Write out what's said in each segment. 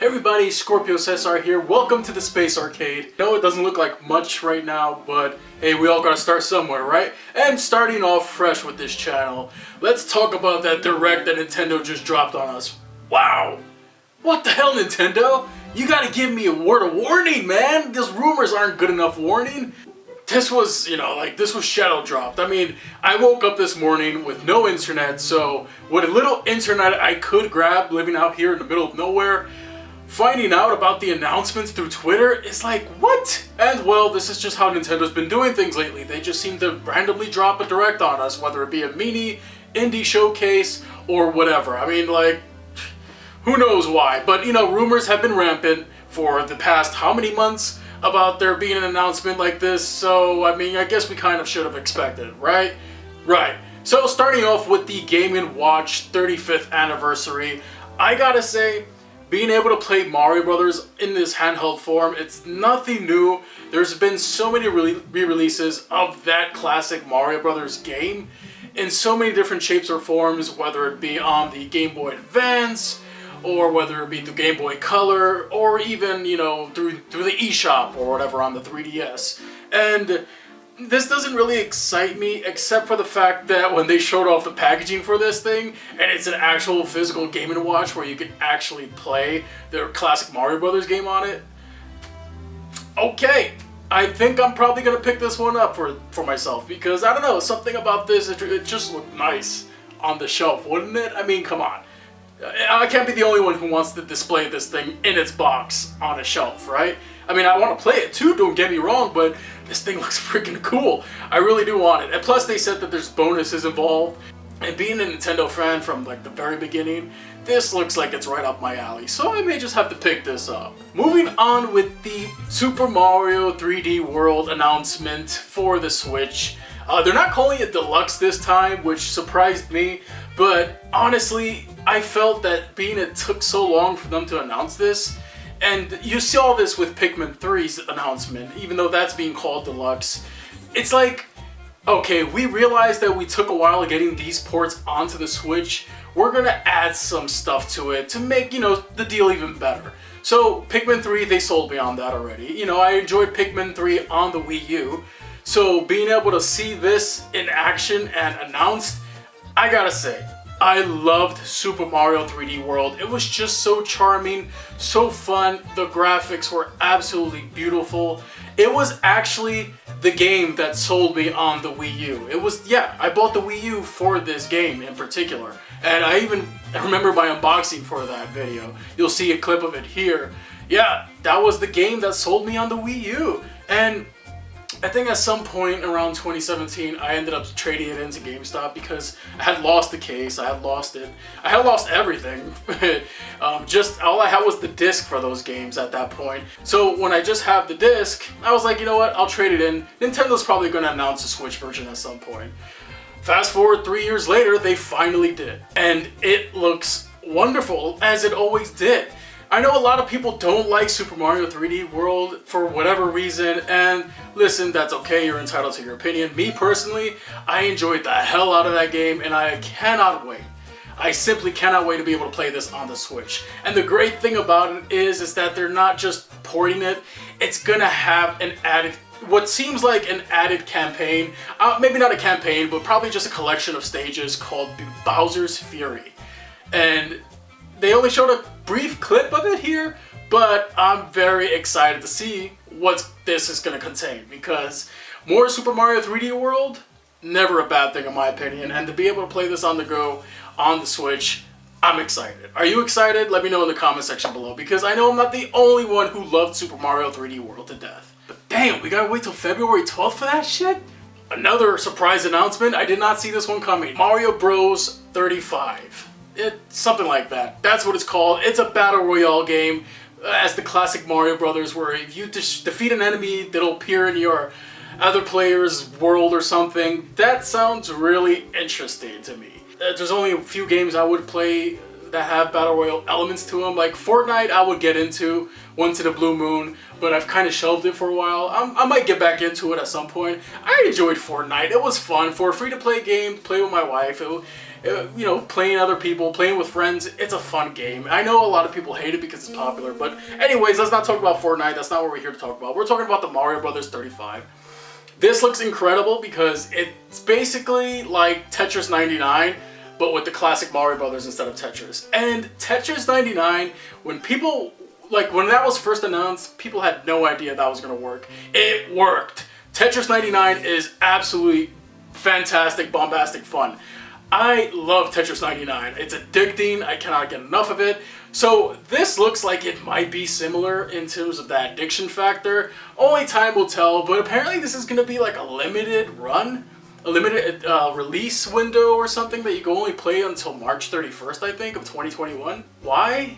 Hey everybody, Scorpio Cesar here. Welcome to the Space Arcade. No, it doesn't look like much right now, but hey, we all gotta start somewhere, right? And starting off fresh with this channel, let's talk about that direct that Nintendo just dropped on us. Wow! What the hell, Nintendo? You gotta give me a word of warning, man! These rumors aren't good enough warning. This was, this was shadow dropped. I mean, I woke up this morning with no internet, so with a little internet I could grab living out here in the middle of nowhere, finding out about the announcements through Twitter is like, what? And well, this is just how Nintendo's been doing things lately. They just seem to randomly drop a direct on us, whether it be a mini, indie showcase, or whatever. I mean, who knows why? But, rumors have been rampant for the past how many months about there being an announcement like this, so, I mean, I guess we kind of should have expected, right? Right. So, starting off with the Game & Watch 35th anniversary, I gotta say, being able to play Mario Brothers in this handheld form, it's nothing new. There's been so many re-releases of that classic Mario Brothers game in so many different shapes or forms, whether it be on the Game Boy Advance, or whether it be through Game Boy Color, or even, through the eShop or whatever on the 3DS. And this doesn't really excite me, except for the fact that when they showed off the packaging for this thing, and it's an actual physical Game & Watch where you can actually play their classic Mario Brothers game on it. Okay, I think I'm probably going to pick this one up for myself, because, I don't know, something about this, it just looked nice on the shelf, wouldn't it? I mean, come on. I can't be the only one who wants to display this thing in its box on a shelf, right? I mean, I want to play it too, don't get me wrong, but this thing looks freaking cool. I really do want it. And plus they said that there's bonuses involved. And being a Nintendo fan from the very beginning, this looks like it's right up my alley. So I may just have to pick this up. Moving on with the Super Mario 3D World announcement for the Switch. They're not calling it Deluxe this time, which surprised me. But honestly, I felt that being it took so long for them to announce this, and you saw this with Pikmin 3's announcement, even though that's being called Deluxe, it's like, okay, we realized that we took a while getting these ports onto the Switch, we're gonna add some stuff to it to make, the deal even better. So Pikmin 3, they sold me on that already. I enjoyed Pikmin 3 on the Wii U, so being able to see this in action and announced, I gotta say, I loved Super Mario 3D World. It was just so charming, so fun. The graphics were absolutely beautiful. It was actually the game that sold me on the Wii U. I bought the Wii U for this game in particular. And I even remember my unboxing for that video. You'll see a clip of it here. Yeah, that was the game that sold me on the Wii U. And I think at some point around 2017, I ended up trading it into GameStop because I had lost the case, I had lost it, I had lost everything. Just all I had was the disc for those games at that point. So when I just have the disc, I was like, you know what, I'll trade it in. Nintendo's probably going to announce a Switch version at some point. Fast forward 3 years later, they finally did. And it looks wonderful, as it always did. I know a lot of people don't like Super Mario 3D World for whatever reason, and listen, that's okay, you're entitled to your opinion. Me personally, I enjoyed the hell out of that game, and I cannot wait. I simply cannot wait to be able to play this on the Switch. And the great thing about it is that they're not just porting it, it's gonna have an added, what seems like an added campaign, maybe not a campaign, but probably just a collection of stages called Bowser's Fury. And they only showed a brief clip of it here, but I'm very excited to see what this is going to contain, because more Super Mario 3D World, never a bad thing in my opinion, and to be able to play this on the go, on the Switch, I'm excited. Are you excited? Let me know in the comment section below, because I know I'm not the only one who loved Super Mario 3D World to death. But damn, we gotta wait till February 12th for that shit? Another surprise announcement, I did not see this one coming. Mario Bros 35. It's something like that. That's what it's called. It's a battle royale game, as the classic Mario Brothers, where if you defeat an enemy that'll appear in your other player's world or something. That sounds really interesting to me. There's only a few games I would play that have battle royale elements to them. Like Fortnite I would get into once in a blue moon, but I've kind of shelved it for a while. I might get back into it at some point. I enjoyed Fortnite. It was fun for a free-to-play game, play with my wife. You know, playing other people, playing with friends, it's a fun game. I know a lot of people hate it because it's popular, but anyways, let's not talk about Fortnite. That's not what we're here to talk about. We're talking about the Mario Brothers 35. This looks incredible because it's basically like Tetris 99, but with the classic Mario Brothers instead of Tetris. And Tetris 99, when that was first announced, people had no idea that was going to work. It worked. Tetris 99 is absolutely fantastic, bombastic fun. I love Tetris 99. It's addicting. I cannot get enough of it. So this looks like it might be similar in terms of that addiction factor. Only time will tell, but apparently this is going to be like a limited run, a limited release window or something that you can only play until March 31st, I think, of 2021. Why?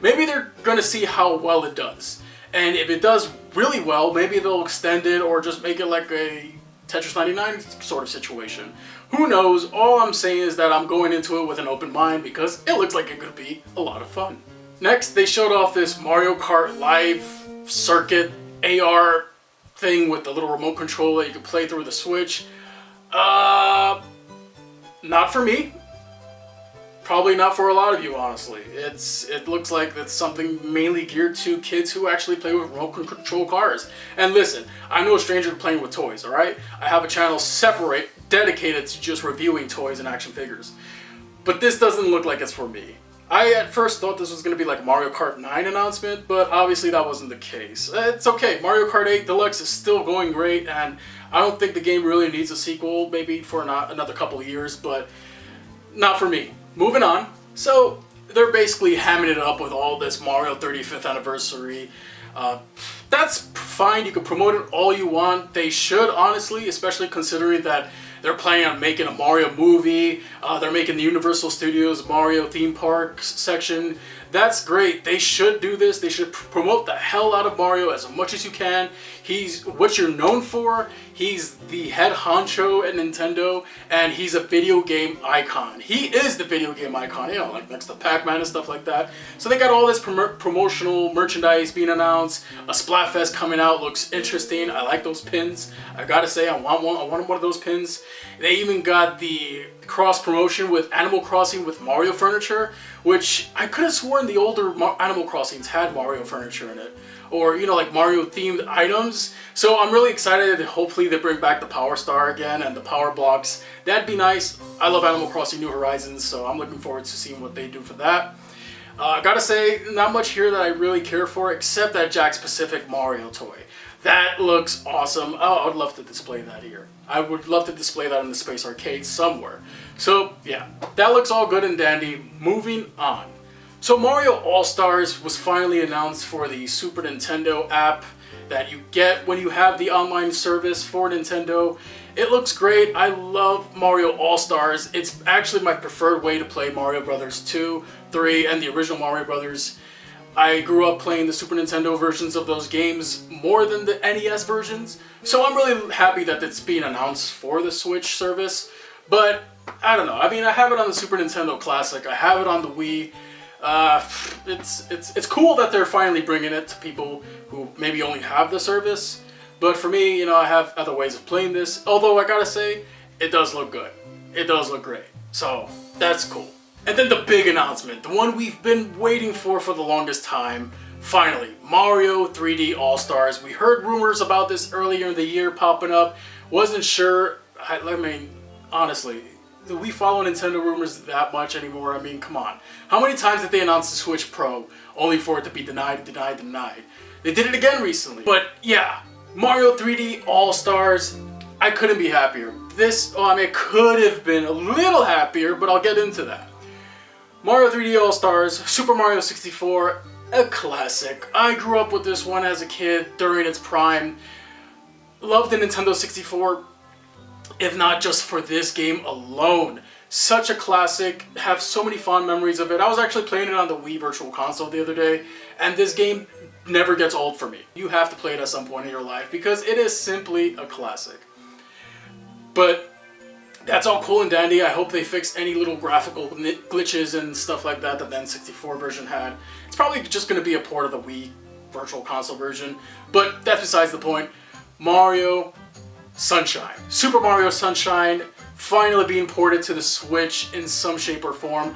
Maybe they're going to see how well it does. And if it does really well, maybe they'll extend it or just make it like a Tetris 99 sort of situation. Who knows? All I'm saying is that I'm going into it with an open mind because it looks like it could be a lot of fun. Next, they showed off this Mario Kart Live Circuit AR thing with the little remote control that you could play through the Switch. Not for me. Probably not for a lot of you, honestly. It looks like that's something mainly geared to kids who actually play with remote control cars. And listen, I'm no stranger to playing with toys, alright? I have a channel dedicated to just reviewing toys and action figures. But this doesn't look like it's for me. I at first thought this was going to be like Mario Kart 9 announcement, but obviously that wasn't the case. It's okay, Mario Kart 8 Deluxe is still going great, and I don't think the game really needs a sequel, maybe for another couple of years, but not for me. Moving on. So they're basically hamming it up with all this Mario 35th anniversary. That's fine. You can promote it all you want. They should, honestly, especially considering that they're planning on making a Mario movie. They're making the Universal Studios Mario theme park section. That's great. They should do this. They should promote the hell out of Mario as much as you can. He's what you're known for. He's the head honcho at Nintendo, and he's a video game icon. He is the video game icon, you know, like next to Pac-Man and stuff like that. So they got all this promotional merchandise being announced. A Splatfest coming out looks interesting. I like those pins. I gotta say, I want one of those pins. They even got the cross promotion with Animal Crossing with Mario furniture, which I could have sworn the older Animal Crossings had Mario furniture in it, or you know, like Mario themed items. So I'm really excited that hopefully they bring back the Power Star again and the Power Blocks. That'd be nice. I love Animal Crossing New Horizons, so I'm looking forward to seeing what they do for that. I gotta say, not much here that I really care for except that Jakks Pacific Mario toy. That looks awesome. Oh, I would love to display that here. I would love to display that in the Space Arcade somewhere. So yeah, that looks all good and dandy. Moving on. So Mario All-Stars was finally announced for the Super Nintendo app that you get when you have the online service for Nintendo. It looks great. I love Mario All-Stars. It's actually my preferred way to play Mario Brothers 2, 3, and the original Mario Brothers. I grew up playing the Super Nintendo versions of those games more than the NES versions, so I'm really happy that it's being announced for the Switch service. But I don't know. I mean, I have it on the Super Nintendo Classic. I have it on the Wii. It's cool that they're finally bringing it to people who maybe only have the service. But for me, you know, I have other ways of playing this. Although I gotta say, it does look good. It does look great. So that's cool. And then the big announcement, the one we've been waiting for the longest time. Finally, Mario 3D All-Stars. We heard rumors about this earlier in the year popping up. Wasn't sure. I mean, honestly, do we follow Nintendo rumors that much anymore? I mean, come on. How many times did they announce the Switch Pro only for it to be denied? They did it again recently. But yeah, Mario 3D All-Stars. I couldn't be happier. I could have been a little happier, but I'll get into that. Mario 3D All-Stars, Super Mario 64, a classic. I grew up with this one as a kid during its prime. Loved the Nintendo 64, if not just for this game alone. Such a classic, have so many fond memories of it. I was actually playing it on the Wii Virtual Console the other day, and this game never gets old for me. You have to play it at some point in your life because it is simply a classic. But that's all cool and dandy. I hope they fixed any little graphical glitches and stuff like that that the N64 version had. It's probably just going to be a port of the Wii Virtual Console version, but that's besides the point. Mario Sunshine. Super Mario Sunshine finally being ported to the Switch in some shape or form.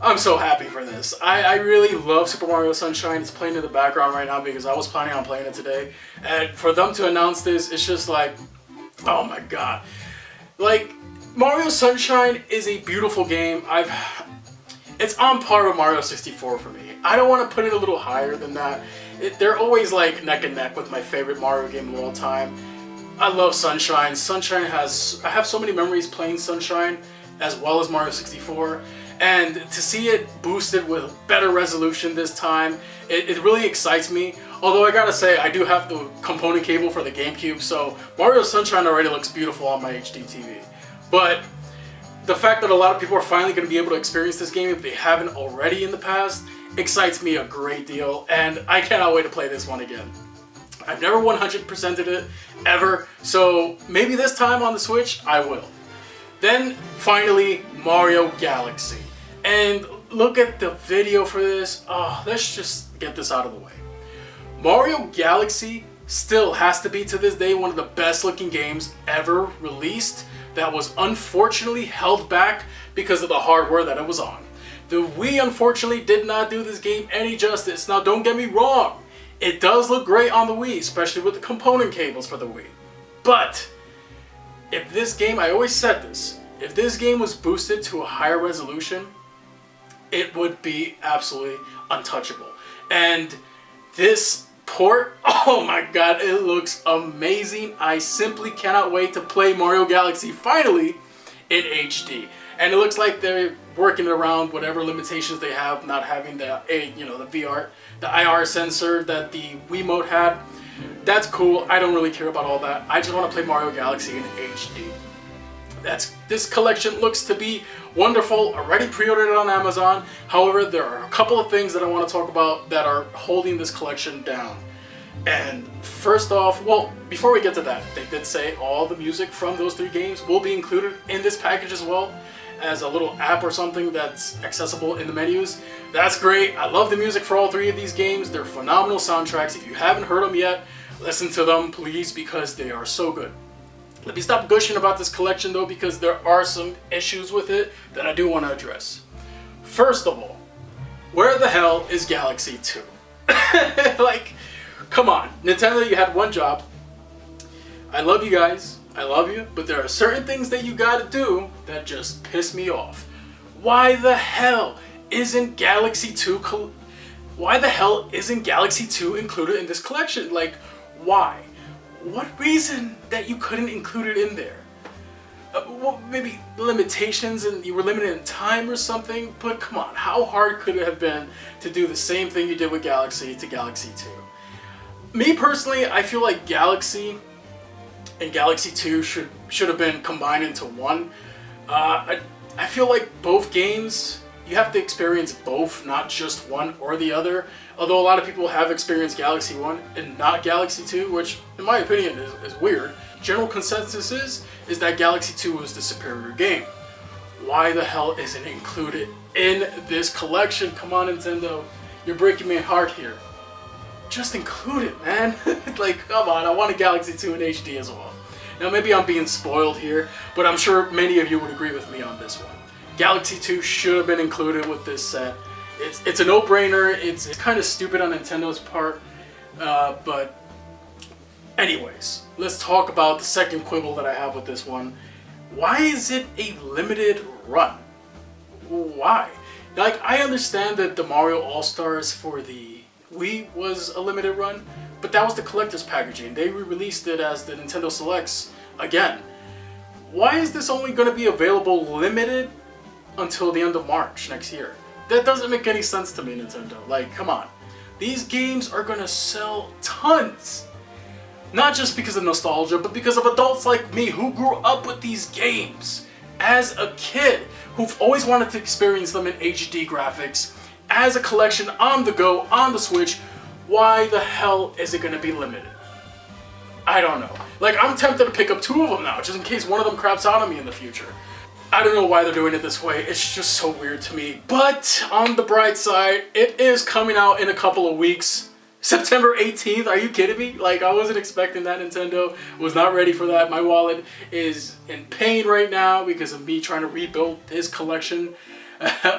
I'm so happy for this. I really love Super Mario Sunshine. It's playing in the background right now because I was planning on playing it today. And for them to announce this, it's just like, oh my god. Like, Mario Sunshine is a beautiful game. It's on par with Mario 64 for me. I don't want to put it a little higher than that. They're always like neck and neck with my favorite Mario game of all time. I love Sunshine. I have so many memories playing Sunshine as well as Mario 64. And to see it boosted with better resolution this time, it really excites me. Although I gotta say, I do have the component cable for the GameCube, so Mario Sunshine already looks beautiful on my HD TV. But the fact that a lot of people are finally going to be able to experience this game if they haven't already in the past excites me a great deal, and I cannot wait to play this one again. I've never 100%ed it, ever, so maybe this time on the Switch, I will. Then, finally, Mario Galaxy. And look at the video for this. Oh, let's just get this out of the way. Mario Galaxy still has to be, to this day, one of the best looking games ever released that was unfortunately held back because of the hardware that it was on. The Wii unfortunately did not do this game any justice. Now don't get me wrong, it does look great on the Wii, especially with the component cables for the Wii. But if this game, I always said this, if this game was boosted to a higher resolution, it would be absolutely untouchable. And this port, oh my god, it looks amazing. I simply cannot wait to play Mario Galaxy finally in HD. And it looks like they're working around whatever limitations they have, not having the VR, the IR sensor that the Wiimote had. That's cool. I don't really care about all that. I just want to play Mario Galaxy in HD. This collection looks to be wonderful. Already pre-ordered it on Amazon. However, there are a couple of things that I want to talk about that are holding this collection down. And first off, well, before we get to that, they did say all the music from those 3 games will be included in this package as well as a little app or something that's accessible in the menus. That's great. I love the music for all 3 of these games. They're phenomenal soundtracks. If you haven't heard them yet, listen to them, please, because they are so good. Let me stop gushing about this collection though, because there are some issues with it that I do want to address. First of all, where the hell is Galaxy 2? Like, come on, Nintendo, you had one job. I love you guys, I love you, but there are certain things that you gotta do that just piss me off. Why the hell isn't Galaxy 2 included in this collection? Like, why? What reason that you couldn't include it in there? Well, maybe limitations and you were limited in time or something, but come on, how hard could it have been to do the same thing you did with Galaxy to Galaxy 2? Me personally, I feel like Galaxy and Galaxy 2 should have been combined into one. I feel like both games, you have to experience both, not just one or the other. Although a lot of people have experienced Galaxy 1 and not Galaxy 2, which in my opinion is weird. General consensus is that Galaxy 2 was the superior game. Why the hell isn't it included in this collection? Come on, Nintendo. You're breaking my heart here. Just include it, man. Like, come on, I want a Galaxy 2 in HD as well. Now maybe I'm being spoiled here, but I'm sure many of you would agree with me on this one. Galaxy 2 should have been included with this set. It's a no-brainer. It's kind of stupid on Nintendo's part, but anyways, let's talk about the second quibble that I have with this one. Why is it a limited run? Why? Like, I understand that the Mario All-Stars for the Wii was a limited run, but that was the collector's packaging. They re-released it as the Nintendo Selects again. Why is this only going to be available limited until the end of March next year? That doesn't make any sense to me, Nintendo. Like, come on. These games are gonna sell tons. Not just because of nostalgia, but because of adults like me who grew up with these games as a kid, who've always wanted to experience them in HD graphics, as a collection on the go, on the Switch. Why the hell is it gonna be limited? I don't know. Like, I'm tempted to pick up 2 of them now, just in case one of them craps out on me in the future. I don't know why they're doing it this way. It's just so weird to me. But on the bright side, it is coming out in a couple of weeks. September 18th, are you kidding me? Like, I wasn't expecting that. Nintendo was not ready for that. My wallet is in pain right now because of me trying to rebuild this collection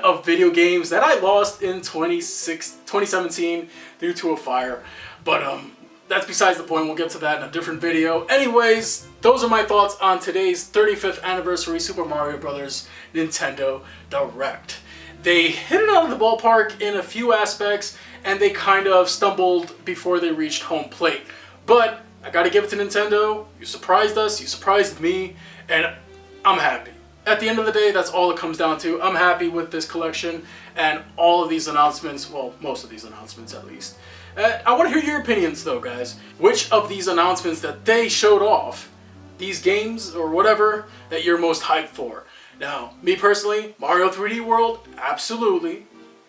of video games that I lost in 2017 due to a fire. But that's besides the point. We'll get to that in a different video. Anyways, those are my thoughts on today's 35th anniversary Super Mario Bros. Nintendo Direct. They hit it out of the ballpark in a few aspects, and they kind of stumbled before they reached home plate. But I gotta give it to Nintendo. You surprised us, you surprised me, and I'm happy. At the end of the day, that's all it comes down to. I'm happy with this collection and all of these announcements, well, most of these announcements at least. I want to hear your opinions though, guys. Which of these announcements that they showed off, these games or whatever, that you're most hyped for? Now, me personally, Mario 3D World, absolutely.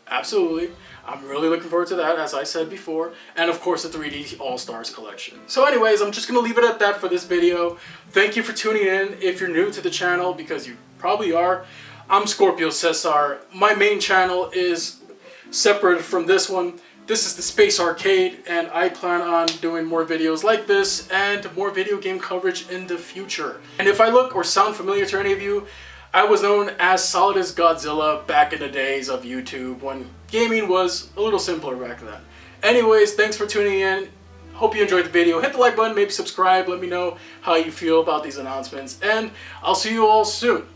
Absolutely. I'm really looking forward to that, as I said before. And of course, the 3D All-Stars collection. So anyways, I'm just going to leave it at that for this video. Thank you for tuning in. If you're new to the channel, because you probably are, I'm Scorpio Cesar. My main channel is separate from this one. This is the Space Arcade, and I plan on doing more videos like this and more video game coverage in the future. And if I look or sound familiar to any of you, I was known as Solid as Godzilla back in the days of YouTube when gaming was a little simpler back then. Anyways, thanks for tuning in. Hope you enjoyed the video. Hit the like button, maybe subscribe. Let me know how you feel about these announcements. And I'll see you all soon.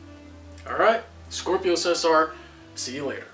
Alright? Scorpio Cesar. See you later.